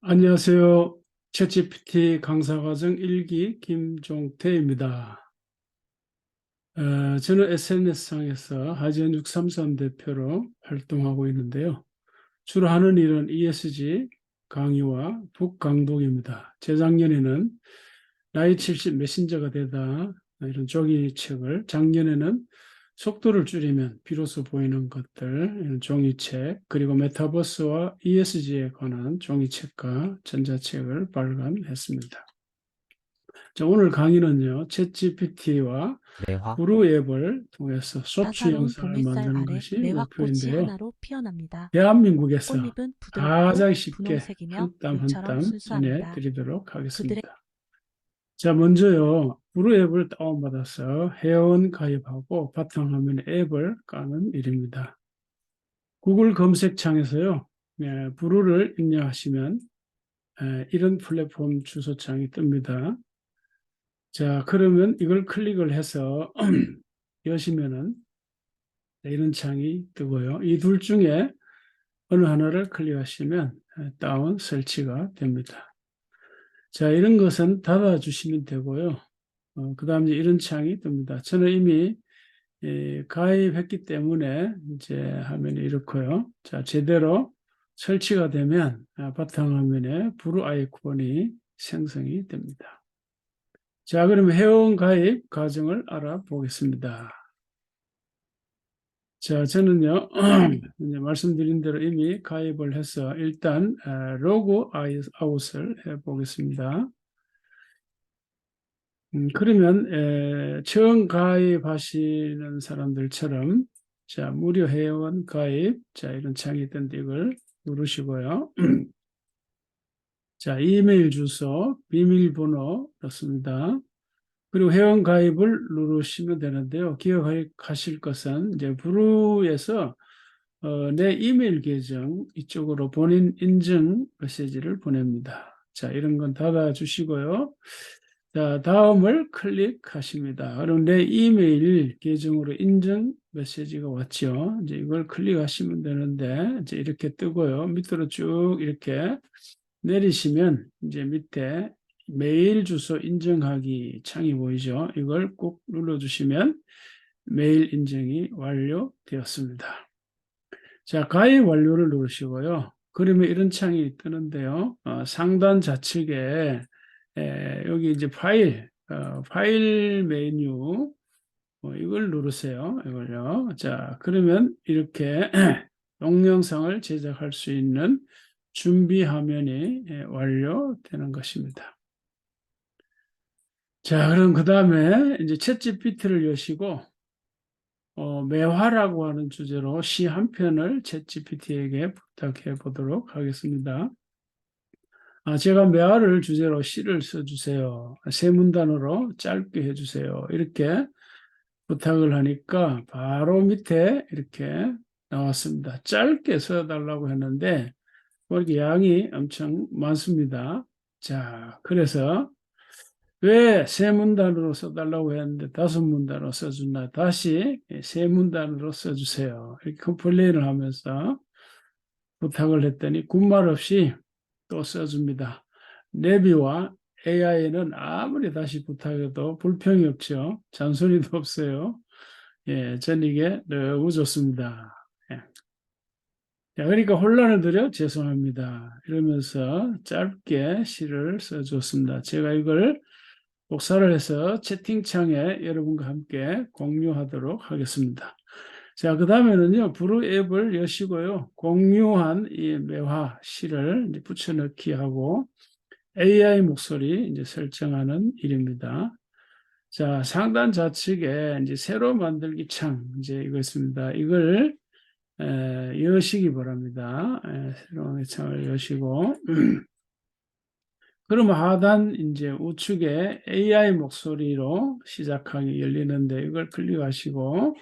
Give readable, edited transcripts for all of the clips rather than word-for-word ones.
안녕하세요. 챗GPT 강사과정 1기 김종태입니다. 저는 SNS상에서 하지연 633 대표로 활동하고 있는데요. 주로 하는 일은 ESG 강의와 북강독입니다. 재작년에는 나이 70 메신저가 되다 이런 종이책을, 작년에는 속도를 줄이면 비로소 보이는 것들 이런 종이책, 그리고 메타버스와 ESG에 관한 종이책과 전자책을 발간했습니다. 자, 오늘 강의는요, 챗GPT와 매화, 구루 앱을 통해서 쇼츠 따사로운 영상을 봄햇살 만드는 아래 것이 매화꽃이 목표인데요. 하나로 피어납니다. 대한민국에서 꽃잎은 부드럽고 가장 쉽게 분홍색이며 한 땀 한 물처럼 땀 순수합니다. 전해드리도록 그들의 하겠습니다. 자, 먼저요, 구루 앱을 다운받아서 회원 가입하고 바탕화면에 앱을 까는 일입니다. 구글 검색창에서요, 부루를 입력하시면 이런 플랫폼 주소창이 뜹니다. 자, 그러면 이걸 클릭을 해서 여시면은 이런 창이 뜨고요. 이 둘 중에 어느 하나를 클릭하시면 다운 설치가 됩니다. 자, 이런 것은 닫아주시면 되고요. 그 다음에 이런 창이 뜹니다. 저는 이미 가입했기 때문에 이제 화면이 이렇고요. 자, 제대로 설치가 되면 바탕화면에 부루 아이콘이 생성이 됩니다. 자, 그러면 회원 가입 과정을 알아보겠습니다. 자, 저는요, 이제 말씀드린 대로 이미 가입을 해서 일단 로그 아웃을 해보겠습니다. 그러면 처음 가입하시는 사람들처럼 자, 무료 회원 가입, 자, 이런 창이 있던데 이걸 누르시고요. 자, 이메일 주소, 비밀번호 넣습니다. 그리고 회원 가입을 누르시면 되는데요. 기억하실 것은 이제 브루에서 내 이메일 계정 이쪽으로 본인 인증 메시지를 보냅니다. 자, 이런 건 닫아주시고요. 자, 다음을 클릭하십니다. 그럼 내 이메일 계정으로 인증 메시지가 왔죠. 이제 이걸 클릭하시면 되는데, 이제 이렇게 뜨고요. 밑으로 쭉 이렇게 내리시면 이제 밑에 메일 주소 인증하기 창이 보이죠. 이걸 꼭 눌러주시면 메일 인증이 완료되었습니다. 자, 가입 완료를 누르시고요. 그러면 이런 창이 뜨는데요. 상단 좌측에 여기 이제 파일 메뉴 이걸 누르세요. 이걸요. 자, 그러면 이렇게 동영상을 제작할 수 있는 준비 화면이 완료되는 것입니다. 자, 그럼 그 다음에 이제 챗GPT를 여시고 매화라고 하는 주제로 시 한 편을 챗GPT에게 부탁해 보도록 하겠습니다. 제가 매화를 주제로 시를 써주세요. 세 문단으로 짧게 해주세요. 이렇게 부탁을 하니까 바로 밑에 이렇게 나왔습니다. 짧게 써달라고 했는데 이렇게 양이 엄청 많습니다. 자, 그래서 왜 세 문단으로 써달라고 했는데 다섯 문단으로 써준다. 다시 세 문단으로 써주세요. 이렇게 컴플레인을 하면서 부탁을 했더니 군말 없이 또 써줍니다. 내비와 AI는 아무리 다시 부탁해도 불평이 없죠. 잔소리도 없어요. 예, 전 이게 너무 좋습니다. 예. 자, 그러니까 혼란을 드려 죄송합니다. 이러면서 짧게 시를 써줬습니다. 제가 이걸 복사를 해서 채팅창에 여러분과 함께 공유하도록 하겠습니다. 자, 그 다음에는요, 브루 앱을 여시고요, 공유한 이 매화 시를 이제 붙여넣기 하고 AI 목소리 이제 설정하는 일입니다. 자, 상단 좌측에 이제 새로 만들기 창, 이제 이거 있습니다. 이걸 여시기 바랍니다. 새로운 창을 여시고, 그러면 하단 이제 우측에 AI 목소리로 시작하기 열리는데 이걸 클릭하시고,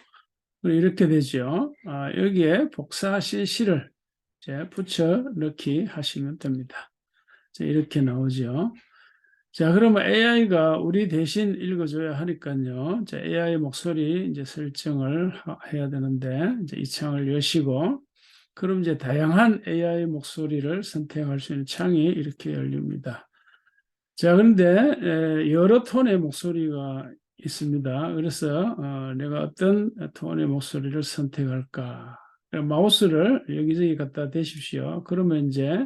이렇게 되죠. 여기에 복사하실 시를 이제 붙여 넣기 하시면 됩니다. 자, 이렇게 나오죠. 자, 그러면 AI가 우리 대신 읽어줘야 하니까요. 자, AI 목소리 이제 설정을 해야 되는데, 이제 이 창을 여시고, 그럼 이제 다양한 AI 목소리를 선택할 수 있는 창이 이렇게 열립니다. 자, 그런데 여러 톤의 목소리가 있습니다. 그래서 내가 어떤 톤의 목소리를 선택할까? 마우스를 여기저기 갖다 대십시오. 그러면 이제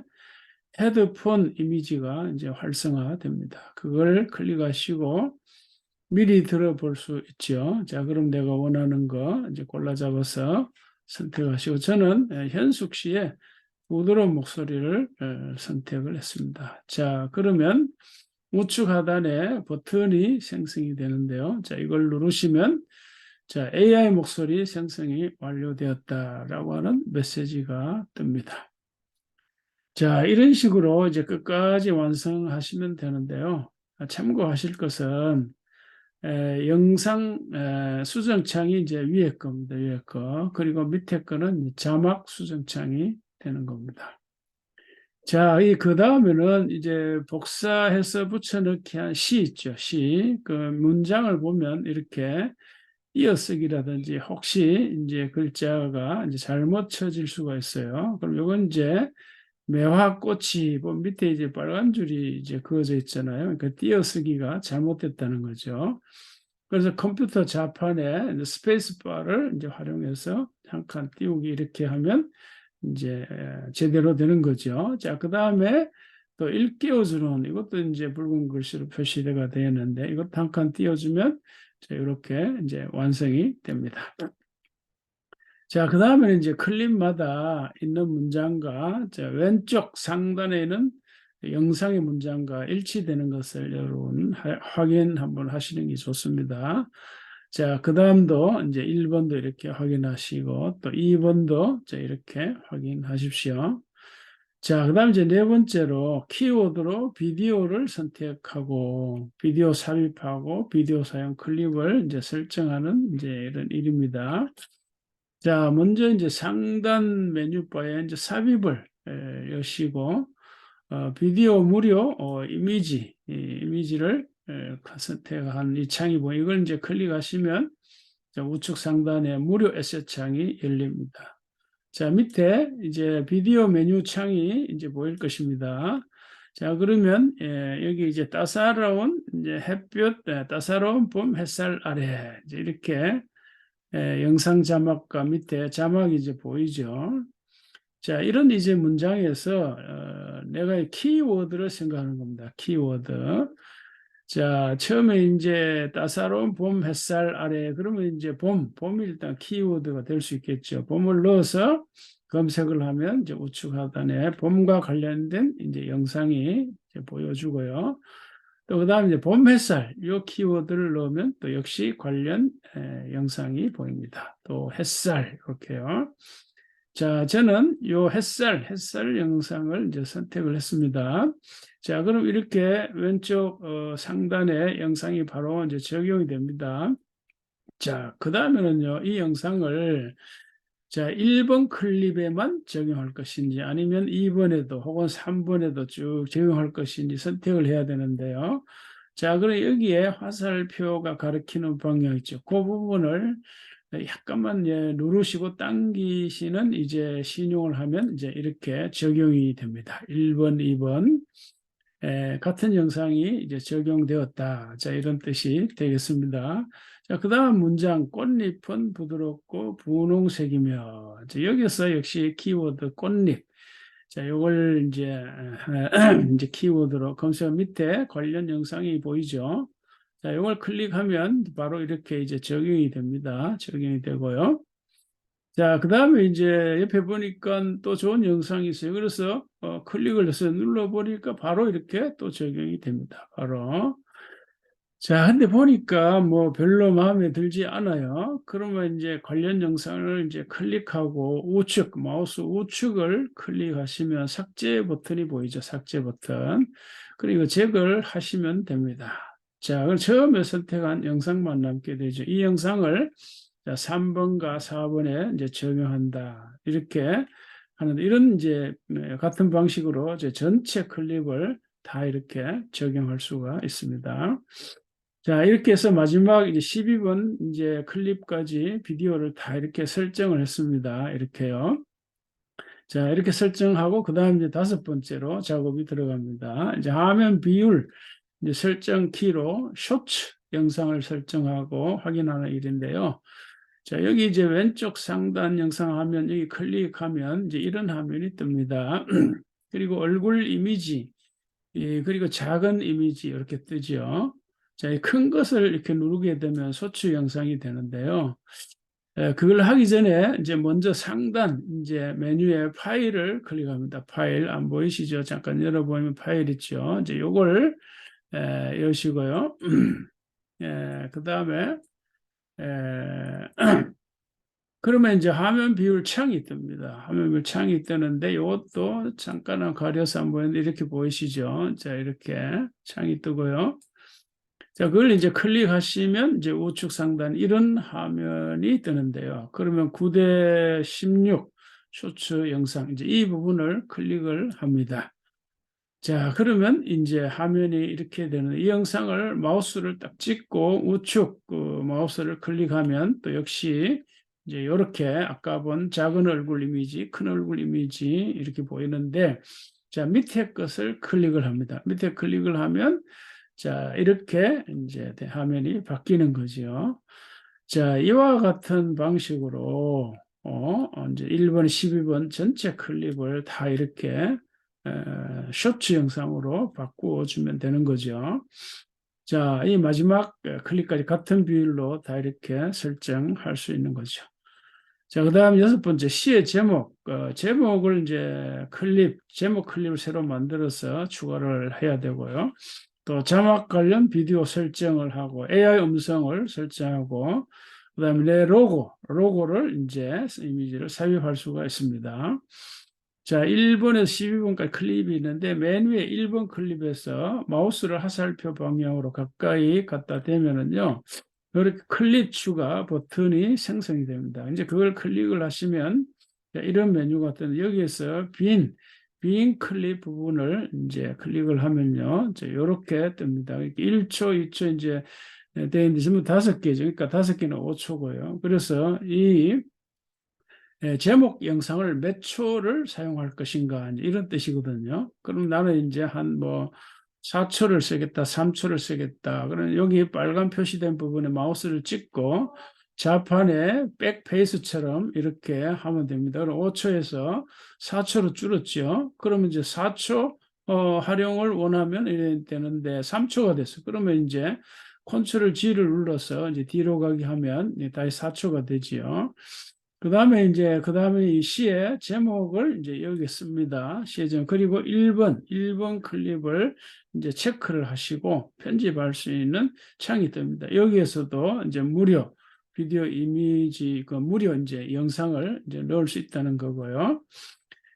헤드폰 이미지가 이제 활성화됩니다. 그걸 클릭하시고 미리 들어볼 수 있죠. 자, 그럼 내가 원하는 거 이제 골라 잡아서 선택하시고 저는 현숙 씨의 부드러운 목소리를 선택을 했습니다. 자, 그러면 우측 하단에 버튼이 생성이 되는데요. 자, 이걸 누르시면 자, AI 목소리 생성이 완료되었다라고 하는 메시지가 뜹니다. 자, 이런 식으로 이제 끝까지 완성하시면 되는데요. 참고하실 것은 영상 수정창이 이제 위에 겁니다. 위에 거. 그리고 밑에 거는 자막 수정창이 되는 겁니다. 자, 그 다음에는 이제 복사해서 붙여넣기 한 시 있죠. 시. 그 문장을 보면 이렇게 이어쓰기라든지 혹시 이제 글자가 이제 잘못 쳐질 수가 있어요. 그럼 이건 이제 매화 꽃이 밑에 이제 빨간 줄이 이제 그어져 있잖아요. 그 띄어쓰기가 잘못됐다는 거죠. 그래서 컴퓨터 자판에 스페이스 바를 이제 활용해서 한 칸 띄우기 이렇게 하면 이제 제대로 되는 거죠. 자, 그 다음에 또 일깨워주는 이것도 이제 붉은 글씨로 표시가 되었는데 이것 한 칸 띄워주면 이렇게 이제 완성이 됩니다. 자, 그 다음에는 이제 클립마다 있는 문장과 왼쪽 상단에 있는 영상의 문장과 일치되는 것을 여러분 확인 한번 하시는 게 좋습니다. 자, 그 다음도 이제 1번도 이렇게 확인하시고 또 2번도 이렇게 확인하십시오. 자, 그 다음 이제 네 번째로 키워드로 비디오를 선택하고 비디오 삽입하고 비디오 사용 클립을 이제 설정하는 이제 이런 일입니다. 자, 먼저 이제 상단 메뉴바에 이제 삽입을 여시고 비디오 무료 이미지를 선택한 이 창이 보이고 이걸 이제 클릭하시면 우측 상단에 무료 에셋 창이 열립니다. 자, 밑에 이제 비디오 메뉴 창이 이제 보일 것입니다. 자, 그러면 여기 이제 따사로운 이제 햇볕, 따사로운 봄 햇살 아래 이제 이렇게 영상 자막과 밑에 자막이 이제 보이죠. 자, 이런 이제 문장에서 내가 키워드를 생각하는 겁니다. 키워드. 자, 처음에 이제 따사로운 봄 햇살 아래 그러면 이제 봄이 일단 키워드가 될 수 있겠죠. 봄을 넣어서 검색을 하면 이제 우측 하단에 봄과 관련된 이제 영상이 이제 보여주고요. 또 그다음에 이제 봄 햇살 이 키워드를 넣으면 또 역시 관련 영상이 보입니다. 또 햇살 이렇게요. 자, 저는 요 햇살 영상을 이제 선택을 했습니다. 자, 그럼 이렇게 왼쪽 상단에 영상이 바로 이제 적용이 됩니다. 자, 그 다음에는요, 이 영상을 자, 1번 클립에만 적용할 것인지 아니면 2번에도 혹은 3번에도 쭉 적용할 것인지 선택을 해야 되는데요. 자, 그럼 여기에 화살표가 가리키는 방향 있죠. 그 부분을 약간만 누르시고 당기시는 이제 신용을 하면 이제 이렇게 적용이 됩니다. 1번, 2번. 같은 영상이 이제 적용되었다. 자, 이런 뜻이 되겠습니다. 자, 그 다음 문장, 꽃잎은 부드럽고 분홍색이며. 자, 여기서 역시 키워드 꽃잎. 자, 요걸 이제, 이제 키워드로 검색 밑에 관련 영상이 보이죠. 자, 요걸 클릭하면 바로 이렇게 이제 적용이 됩니다. 적용이 되고요. 자, 그 다음에 이제 옆에 보니까 또 좋은 영상이 있어요. 그래서 클릭을 해서 눌러보니까 바로 이렇게 또 적용이 됩니다. 바로. 자, 근데 보니까 뭐 별로 마음에 들지 않아요. 그러면 이제 관련 영상을 이제 클릭하고 우측, 마우스 우측을 클릭하시면 삭제 버튼이 보이죠. 삭제 버튼. 그리고 제거를 하시면 됩니다. 자, 그럼 처음에 선택한 영상만 남게 되죠. 이 영상을 자, 3번과 4번에 이제 적용한다. 이렇게 하는데 이런 이제 같은 방식으로 이제 전체 클립을 다 이렇게 적용할 수가 있습니다. 자, 이렇게 해서 마지막 이제 12번 이제 클립까지 비디오를 다 이렇게 설정을 했습니다. 이렇게요. 자, 이렇게 설정하고, 그 다음 이제 다섯 번째로 작업이 들어갑니다. 이제 화면 비율, 이제 설정 키로 쇼츠 영상을 설정하고 확인하는 일인데요. 자, 여기 이제 왼쪽 상단 영상 화면, 여기 클릭하면 이제 이런 화면이 뜹니다. 그리고 얼굴 이미지, 그리고 작은 이미지 이렇게 뜨죠. 자, 이 큰 것을 이렇게 누르게 되면 소추 영상이 되는데요. 그걸 하기 전에 이제 먼저 상단 이제 메뉴에 파일을 클릭합니다. 파일 안 보이시죠? 잠깐 열어보면 파일 있죠. 이제 요걸 여시고요. 그 다음에 그러면 이제 화면 비율 창이 뜹니다. 화면 비율 창이 뜨는데 이것도 잠깐은 가려서 안 보이는데 이렇게 보이시죠? 자, 이렇게 창이 뜨고요. 자, 그걸 이제 클릭하시면 이제 우측 상단 이런 화면이 뜨는데요. 그러면 9대 16 쇼츠 영상 이제 이 부분을 클릭을 합니다. 자, 그러면 이제 화면이 이렇게 되는 이 영상을 마우스를 딱 찍고 우측 그 마우스를 클릭하면 또 역시 이제 이렇게 아까 본 작은 얼굴 이미지, 큰 얼굴 이미지 이렇게 보이는데 자, 밑에 것을 클릭을 합니다. 밑에 클릭을 하면 자, 이렇게 이제 화면이 바뀌는 거죠. 자, 이와 같은 방식으로 이제 1번, 12번 전체 클립을 다 이렇게 쇼츠 영상으로 바꾸어 주면 되는 거죠. 자, 이 마지막 클립까지 같은 비율로 다 이렇게 설정할 수 있는 거죠. 자, 그 다음 여섯 번째 시의 제목. 제목을 이제 제목 클립을 새로 만들어서 추가를 해야 되고요. 또 자막 관련 비디오 설정을 하고 AI 음성을 설정하고 그다음에 내 로고를 이제 이미지를 삽입할 수가 있습니다. 자, 1번에서 12번까지 클립이 있는데 맨 위에 1번 클립에서 마우스를 화살표 방향으로 가까이 갖다 대면은요. 이렇게 클립 추가 버튼이 생성이 됩니다. 이제 그걸 클릭을 하시면 이런 메뉴가 뜨는데 여기에서 빈 클립 부분을 이제 클릭을 하면요. 이렇게 뜹니다. 1초, 2초 이제 되어 있는데 전부 5개죠. 그러니까 5개는 5초고요. 그래서 이 제목 영상을 몇 초를 사용할 것인가 이런 뜻이거든요. 그럼 나는 이제 한 뭐 4초를 쓰겠다, 3초를 쓰겠다. 그러면 여기 빨간 표시된 부분에 마우스를 찍고 좌판에 백페이스처럼 이렇게 하면 됩니다. 그럼 5초에서 4초로 줄었죠. 그러면 이제 4초 활용을 원하면 이래 되는데 3초가 됐어. 그러면 이제 컨트롤 G를 눌러서 이제 뒤로 가기 하면 다시 4초가 되지요. 그 다음에 이 시의 제목을 이제 여기 씁니다. 시의 제목. 그리고 1번 클립을 이제 체크를 하시고 편집할 수 있는 창이 뜹니다. 여기에서도 이제 무료 비디오 이미지, 무료 이제 영상을 이제 넣을 수 있다는 거고요.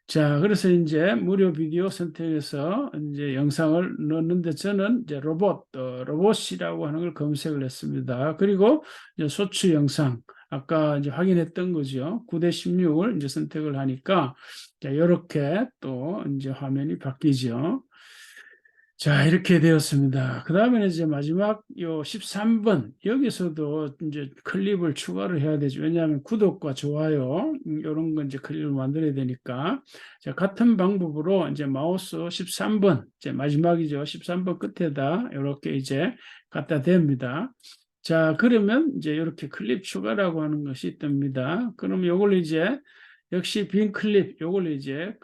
자, 그래서 이제 무료 비디오 선택해서 이제 영상을 넣는데 저는 이제 로봇이라고 하는 걸 검색을 했습니다. 그리고 이제 소추 영상, 아까 이제 확인했던 거죠. 9대 16을 이제 선택을 하니까 자, 이렇게 또 이제 화면이 바뀌죠. 자, 이렇게 되었습니다. 그 다음에는 이제 마지막 요 13번. 여기서도 이제 클립을 추가를 해야 되죠. 왜냐하면 구독과 좋아요, 이런 건 이제 클립을 만들어야 되니까. 자, 같은 방법으로 이제 마우스 13번, 이제 마지막이죠. 13번 끝에다 이렇게 이제 갖다 댑니다. 자, 그러면 이제 이렇게 클립 추가라고 하는 것이 뜹니다. 그럼 요걸 이제 역시 빈 클립, 요걸 이제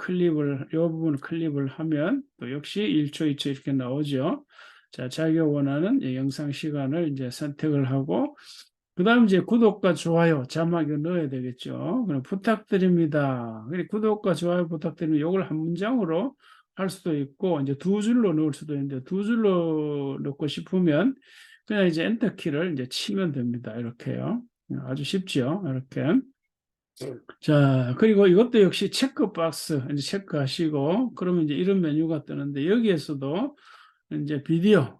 요 부분 클립을 하면 또 역시 1초, 2초 이렇게 나오죠. 자, 자기가 원하는 영상 시간을 이제 선택을 하고, 그 다음 이제 구독과 좋아요, 자막을 넣어야 되겠죠. 그럼 부탁드립니다. 구독과 좋아요 부탁드리면 요걸 한 문장으로 할 수도 있고, 이제 두 줄로 넣을 수도 있는데, 두 줄로 넣고 싶으면 그냥 이제 엔터키를 이제 치면 됩니다. 이렇게요. 아주 쉽죠. 이렇게. 자, 그리고 이것도 역시 체크박스 이제 체크하시고, 그러면 이제 이런 메뉴가 뜨는데, 여기에서도 이제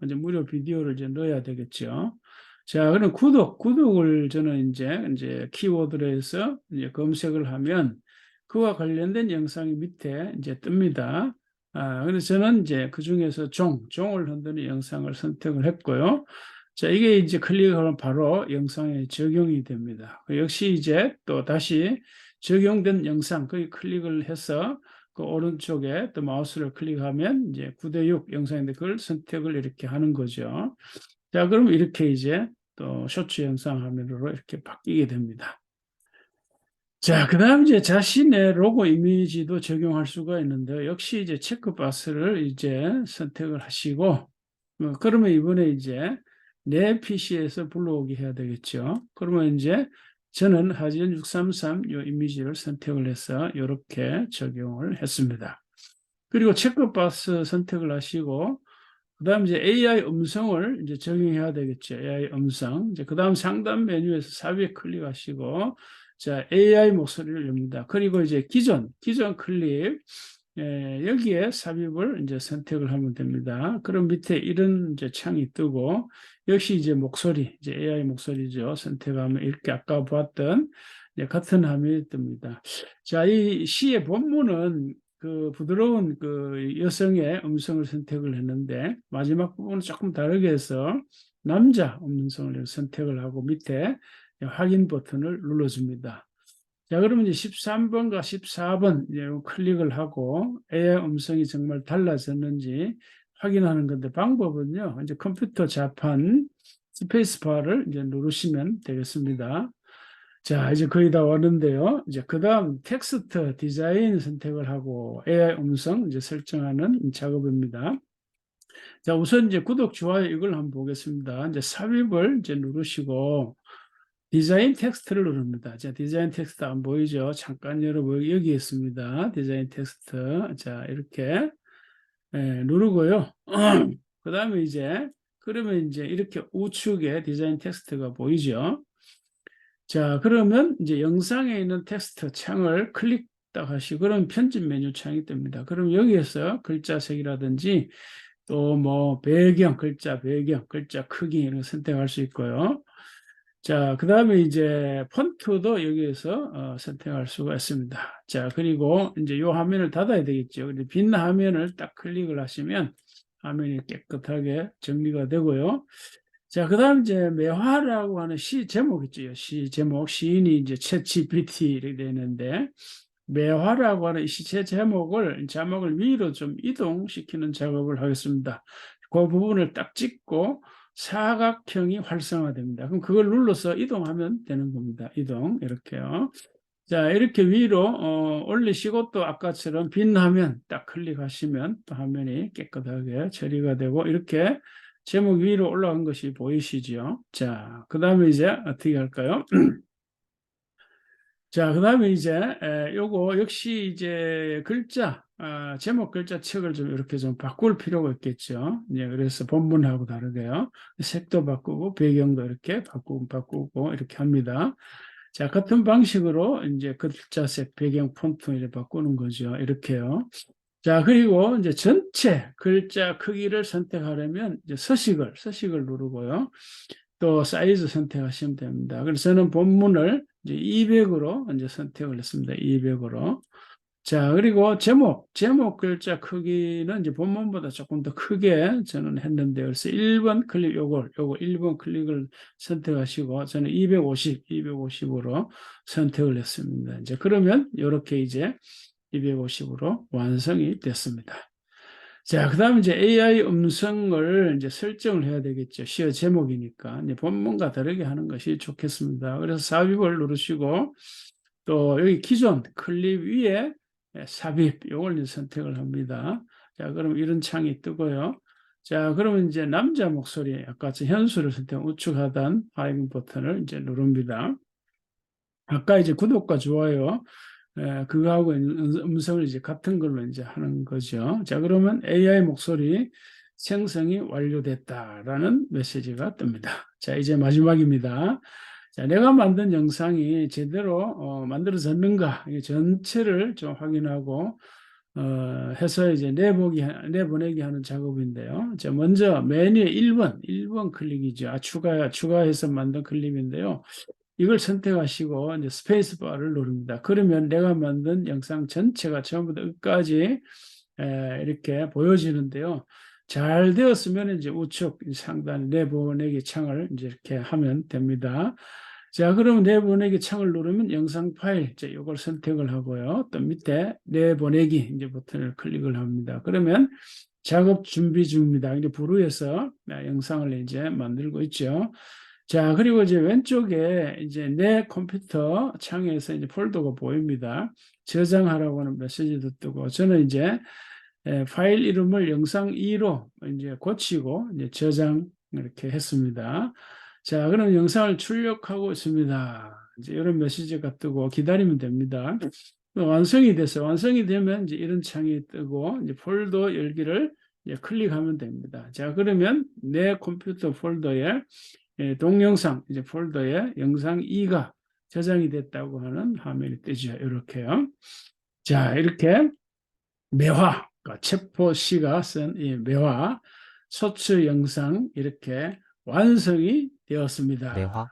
이제 무료 비디오를 이제 넣어야 되겠죠. 자, 그럼 구독을 저는 이제 키워드로 해서 이제 검색을 하면 그와 관련된 영상이 밑에 이제 뜹니다. 그래서 저는 이제 그 중에서 종을 흔드는 영상을 선택을 했고요. 자, 이게 이제 클릭하면 바로 영상에 적용이 됩니다. 역시 이제 또 다시 적용된 영상 거기 클릭을 해서 그 오른쪽에 또 마우스를 클릭하면 이제 9:6 영상인데 그걸 선택을 이렇게 하는 거죠. 자, 그럼 이렇게 이제 또 쇼츠 영상 화면으로 이렇게 바뀌게 됩니다. 자, 그 다음 이제 자신의 로고 이미지도 적용할 수가 있는데요. 역시 이제 체크박스를 이제 선택을 하시고, 그러면 이번에 이제 내 PC에서 불러오게 해야 되겠죠. 그러면 이제 저는 하지연 633 이 이미지를 선택을 해서 이렇게 적용을 했습니다. 그리고 체크박스 선택을 하시고, 그 다음 이제 AI 음성을 이제 적용해야 되겠죠. AI 음성. 이제 그 다음 상단 메뉴에서 삽입 클릭하시고, 자, AI 목소리를 엽니다. 그리고 이제 기존 클립, 여기에 삽입을 이제 선택을 하면 됩니다. 그럼 밑에 이런 이제 창이 뜨고, 역시 이제 목소리, 이제 AI 목소리죠. 선택하면 이렇게 아까 보았던 같은 화면이 뜹니다. 자, 이 시의 본문은 그 부드러운 그 여성의 음성을 선택을 했는데 마지막 부분은 조금 다르게 해서 남자 음성을 선택을 하고 밑에 확인 버튼을 눌러줍니다. 자, 그러면 이제 13번과 14번 이제 클릭을 하고 AI 음성이 정말 달라졌는지 확인하는 건데 방법은요. 이제 컴퓨터 좌판 스페이스바를 이제 누르시면 되겠습니다. 자, 이제 거의 다 왔는데요. 이제 그 다음 텍스트 디자인 선택을 하고 AI 음성 이제 설정하는 작업입니다. 자, 우선 이제 구독, 좋아요 이걸 한번 보겠습니다. 이제 삽입을 이제 누르시고 디자인 텍스트를 누릅니다. 자, 디자인 텍스트 안 보이죠? 잠깐 열어보요. 여기 있습니다. 디자인 텍스트. 자, 이렇게 누르고요. 그 다음에 이제 그러면 이제 이렇게 우측에 디자인 텍스트가 보이죠? 자, 그러면 이제 영상에 있는 텍스트 창을 클릭 딱 하시고, 그럼 편집 메뉴 창이 뜹니다. 그럼 여기에서 글자 색이라든지 또 뭐 배경, 글자 크기 이런 거 선택할 수 있고요. 자, 그 다음에 이제 폰트도 여기에서 선택할 수가 있습니다. 자, 그리고 이제 이 화면을 닫아야 되겠죠. 근데 빈 화면을 딱 클릭을 하시면 화면이 깨끗하게 정리가 되고요. 자, 그 다음 이제 매화라고 하는 시 제목 있죠. 시 제목, 시인이 이제 챗GPT 이렇게 되는데, 매화라고 하는 시체 자막을 위로 좀 이동시키는 작업을 하겠습니다. 그 부분을 딱 찍고 사각형이 활성화됩니다. 그럼 그걸 눌러서 이동하면 되는 겁니다. 이동, 이렇게요. 자, 이렇게 위로 올리시고 또 아까처럼 빈 화면 딱 클릭하시면 또 화면이 깨끗하게 처리가 되고 이렇게 제목 위로 올라간 것이 보이시죠? 자, 그 다음에 이제 어떻게 할까요? 자, 그 다음에 이제 요거 역시 이제 글자 제목 글자 책을 좀 이렇게 좀 바꿀 필요가 있겠죠. 이제 그래서 본문하고 다르게요. 색도 바꾸고 배경도 이렇게 바꾸고 이렇게 합니다. 자, 같은 방식으로 이제 글자색 배경 폰트 이렇게 바꾸는 거죠. 이렇게요. 자, 그리고 이제 전체 글자 크기를 선택하려면 이제 서식을 누르고요. 또 사이즈 선택하시면 됩니다. 그래서 저는 본문을 이제 200으로 이제 선택을 했습니다. 200으로. 자, 그리고 제목 글자 크기는 이제 본문보다 조금 더 크게 저는 했는데, 그래서 1번 클릭, 요거 1번 클릭을 선택하시고, 저는 250으로 선택을 했습니다. 이제 그러면 이렇게 이제 250으로 완성이 됐습니다. 자, 그 다음에 이제 AI 음성을 이제 설정을 해야 되겠죠. 시어 제목이니까. 이제 본문과 다르게 하는 것이 좋겠습니다. 그래서 삽입을 누르시고, 또 여기 기존 클립 위에 삽입, 요걸 선택을 합니다. 자, 그럼 이런 창이 뜨고요. 자, 그러면 이제 남자 목소리, 아까 현수를 선택, 우측 하단 하이빙 버튼을 이제 누릅니다. 아까 이제 구독과 좋아요, 그거하고 음성을 이제 같은 걸로 이제 하는 거죠. 자, 그러면 AI 목소리 생성이 완료됐다라는 메시지가 뜹니다. 자, 이제 마지막입니다. 자, 내가 만든 영상이 제대로 만들어졌는가, 이 전체를 좀 확인하고 해서 이제 내보내기 하는 작업인데요. 자, 먼저 메뉴 1번 클릭이죠. 추가해서 만든 클립인데요. 이걸 선택하시고 이제 스페이스 바를 누릅니다. 그러면 내가 만든 영상 전체가 처음부터 끝까지 이렇게 보여지는데요. 잘 되었으면 이제 우측 상단 내보내기 창을 이제 이렇게 하면 됩니다. 자, 그러면 내보내기 창을 누르면 영상 파일, 자, 이걸 선택을 하고요. 또 밑에 내보내기 이제 버튼을 클릭을 합니다. 그러면 작업 준비 중입니다. 이제 부루에서 영상을 이제 만들고 있죠. 자, 그리고 이제 왼쪽에 이제 내 컴퓨터 창에서 이제 폴더가 보입니다. 저장하라고 하는 메시지도 뜨고, 저는 이제 파일 이름을 영상 2로 이제 고치고 이제 저장 이렇게 했습니다. 자, 그럼 영상을 출력하고 있습니다. 이제 이런 메시지가 뜨고 기다리면 됩니다. 완성이 됐어요. 완성이 되면 이제 이런 창이 뜨고 이제 폴더 열기를 이제 클릭하면 됩니다. 자, 그러면 내 컴퓨터 폴더에 동영상 이제 폴더에 영상 2가 저장이 됐다고 하는 화면이 뜨죠. 이렇게요. 자, 이렇게 매화, 그러니까 체포 씨가 쓴 이 매화 소츠 영상 이렇게 완성이 되었습니다. 매화,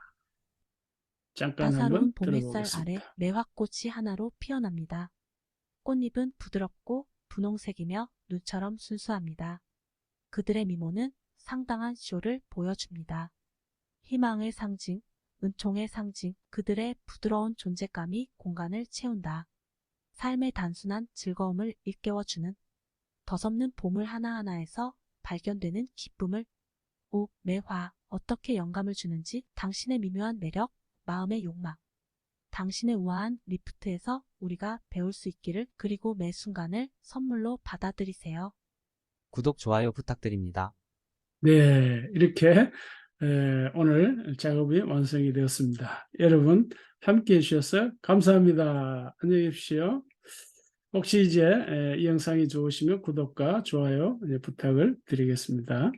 잠깐 한번 따사로운 봄 햇살 아래 들어보겠습니다. 매화꽃이 하나로 피어납니다. 꽃잎은 부드럽고 분홍색이며 눈처럼 순수합니다. 그들의 미모는 상당한 쇼를 보여줍니다. 희망의 상징, 은총의 상징, 그들의 부드러운 존재감이 공간을 채운다. 삶의 단순한 즐거움을 일깨워주는 덧없는 보물 하나하나에서 발견되는 기쁨을 매화, 어떻게 영감을 주는지 당신의 미묘한 매력, 마음의 욕망, 당신의 우아한 리프트에서 우리가 배울 수 있기를 그리고 매 순간을 선물로 받아들이세요. 구독, 좋아요 부탁드립니다. 네, 이렇게 오늘 작업이 완성이 되었습니다. 여러분 함께 해주셔서 감사합니다. 안녕히 계십시오. 혹시 이제 이 영상이 좋으시면 구독과 좋아요 부탁을 드리겠습니다.